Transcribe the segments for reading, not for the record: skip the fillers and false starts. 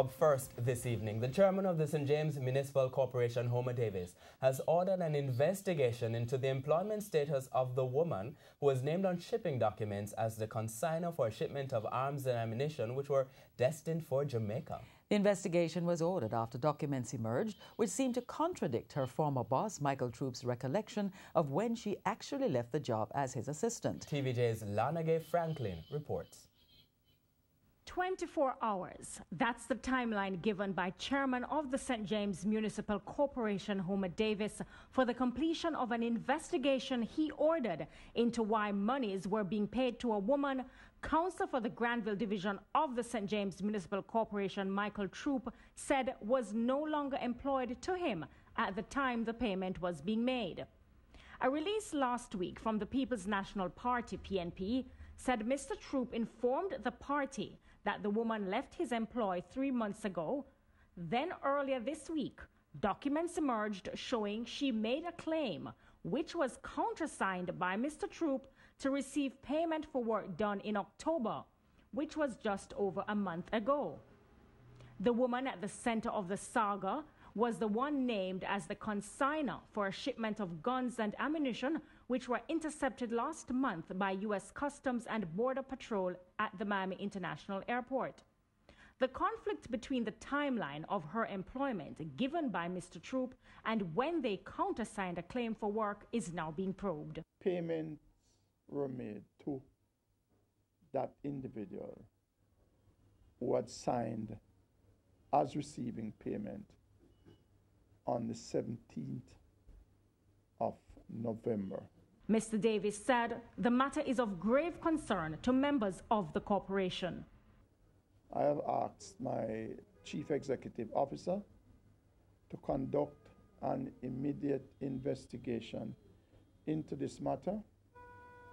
Up first this evening, the chairman of the St. James Municipal Corporation, Homer Davis, has ordered an investigation into the employment status of the woman who was named on shipping documents as the consignor for a shipment of arms and ammunition which were destined for Jamaica. The investigation was ordered after documents emerged which seemed to contradict her former boss, Michael Troupe's recollection of when she actually left the job as his assistant. TVJ's Lanagay Franklin reports. 24 hours. That's the timeline given by Chairman of the St. James Municipal Corporation, Homer Davis, for the completion of an investigation he ordered into why monies were being paid to a woman. Counsel for the Granville Division of the St. James Municipal Corporation, Michael Troupe, said was no longer employed to him at the time the payment was being made. A release last week from the People's National Party, PNP, said Mr. Troupe informed the party that the woman left his employ 3 months ago. Then earlier this week, documents emerged showing she made a claim, which was countersigned by Mr. Troupe, to receive payment for work done in October, which was just over a month ago. The woman at the center of the saga was the one named as the consignor for a shipment of guns and ammunition which were intercepted last month by U.S. Customs and Border Patrol at the Miami International Airport. The conflict between the timeline of her employment given by Mr. Troupe and when they countersigned a claim for work is now being probed. Payments were made to that individual who had signed as receiving payment on the 17th of November. Mr. Davis said the matter is of grave concern to members of the corporation. I have asked my Chief Executive Officer to conduct an immediate investigation into this matter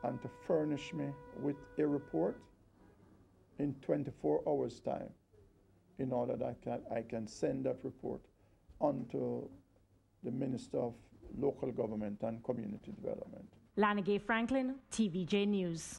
and to furnish me with a report in 24 hours' time in order that I can send that report on to the Minister of Local Government and Community Development. Lanagay Franklin, TVJ News.